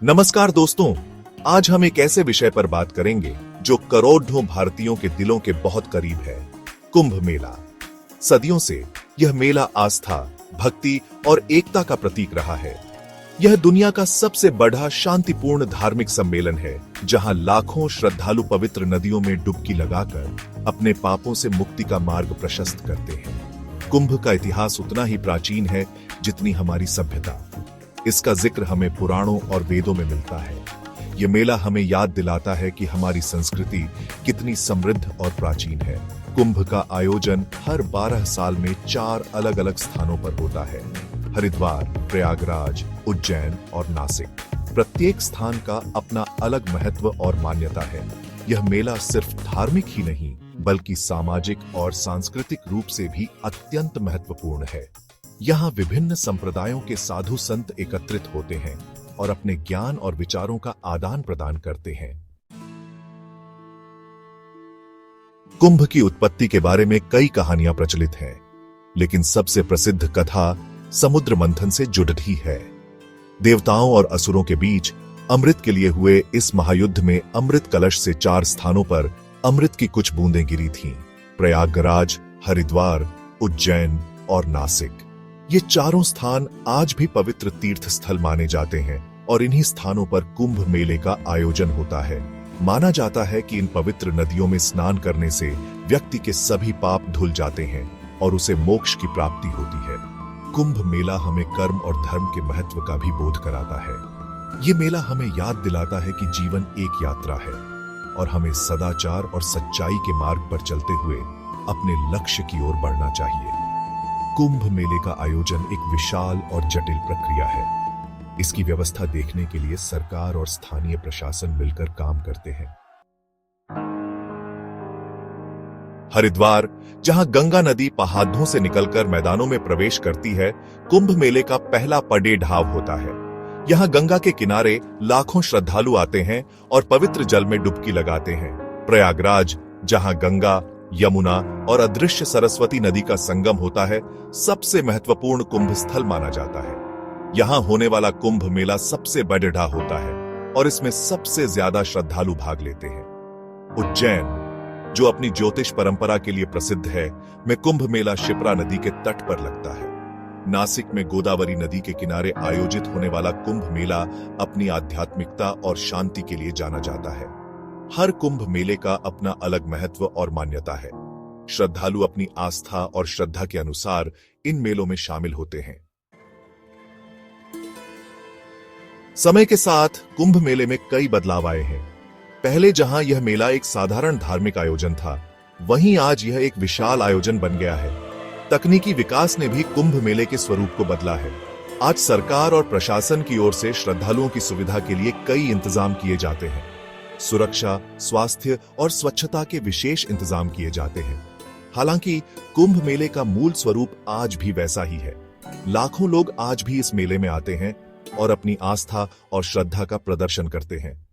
नमस्कार दोस्तों, आज हम एक ऐसे विषय पर बात करेंगे जो करोड़ों भारतीयों के दिलों के बहुत करीब है। कुंभ मेला। सदियों से यह मेला आस्था, भक्ति और एकता का प्रतीक रहा है। यह दुनिया का सबसे बड़ा शांतिपूर्ण धार्मिक सम्मेलन है, जहां लाखों श्रद्धालु पवित्र नदियों में डुबकी लगाकर अपने पापों से मुक्ति का मार्ग प्रशस्त करते हैं। कुंभ का इतिहास उतना ही प्राचीन है जितनी हमारी सभ्यता। इसका जिक्र हमें पुराणों और वेदों में मिलता है। यह मेला हमें याद दिलाता है कि हमारी संस्कृति कितनी समृद्ध और प्राचीन है। कुंभ का आयोजन हर 12 साल में 4 अलग-अलग स्थानों पर होता है: हरिद्वार, प्रयागराज, उज्जैन और नासिक। प्रत्येक स्थान का अपना अलग महत्व और मान्यता है। यह मेला सिर्फ धार्मिक ही नहीं, बल्कि सामाजिक और सांस्कृतिक रूप से भी अत्यंत महत्वपूर्ण है। यहाँ विभिन्न संप्रदायों के साधु संत एकत्रित होते हैं और अपने ज्ञान और विचारों का आदान प्रदान करते हैं। कुंभ की उत्पत्ति के बारे में कई कहानियां प्रचलित हैं, लेकिन सबसे प्रसिद्ध कथा समुद्र मंथन से जुड़ी है। देवताओं और असुरों के बीच अमृत के लिए हुए इस महायुद्ध में अमृत कलश से 4 स्थानों पर अमृत की कुछ बूंदें गिरी थीं: प्रयागराज, हरिद्वार, उज्जैन और नासिक। ये चारों स्थान आज भी पवित्र तीर्थ स्थल माने जाते हैं और इन्हीं स्थानों पर कुंभ मेले का आयोजन होता है। माना जाता है कि इन पवित्र नदियों में स्नान करने से व्यक्ति के सभी पाप धुल जाते हैं और उसे मोक्ष की प्राप्ति होती है। कुंभ मेला हमें कर्म और धर्म के महत्व का भी बोध कराता है। ये मेला हमें याद दिलाता है कि जीवन एक यात्रा है और हमें सदाचार और सच्चाई के मार्ग पर चलते हुए अपने लक्ष्य की ओर बढ़ना चाहिए। कुंभ मेले का आयोजन एक विशाल और जटिल प्रक्रिया है। इसकी व्यवस्था देखने के लिए सरकार और स्थानीय प्रशासन मिलकर काम करते हैं। हरिद्वार, जहां गंगा नदी पहाड़ों से निकलकर मैदानों में प्रवेश करती है, कुंभ मेले का पहला पड़े ढाव होता है। यहां गंगा के किनारे लाखों श्रद्धालु आते हैं और पवित्र जल में डुबकी लगाते हैं। प्रयागराज, जहां गंगा, यमुना और अदृश्य सरस्वती नदी का संगम होता है, सबसे महत्वपूर्ण कुंभ स्थल माना जाता है। यहां होने वाला कुंभ मेला सबसे बड़ा होता है और इसमें सबसे ज्यादा श्रद्धालु भाग लेते हैं। उज्जैन, जो अपनी ज्योतिष परंपरा के लिए प्रसिद्ध है, में कुंभ मेला शिप्रा नदी के तट पर लगता है। नासिक में गोदावरी नदी के किनारे आयोजित होने वाला कुंभ मेला अपनी आध्यात्मिकता और शांति के लिए जाना जाता है। हर कुंभ मेले का अपना अलग महत्व और मान्यता है। श्रद्धालु अपनी आस्था और श्रद्धा के अनुसार इन मेलों में शामिल होते हैं। समय के साथ कुंभ मेले में कई बदलाव आए हैं। पहले जहां यह मेला एक साधारण धार्मिक आयोजन था, वहीं आज यह एक विशाल आयोजन बन गया है। तकनीकी विकास ने भी कुंभ मेले के स्वरूप को बदला है। आज सरकार और प्रशासन की ओर से श्रद्धालुओं की सुविधा के लिए कई इंतजाम किए जाते हैं। सुरक्षा, स्वास्थ्य और स्वच्छता के विशेष इंतजाम किए जाते हैं। हालांकि कुंभ मेले का मूल स्वरूप आज भी वैसा ही है। लाखों लोग आज भी इस मेले में आते हैं और अपनी आस्था और श्रद्धा का प्रदर्शन करते हैं।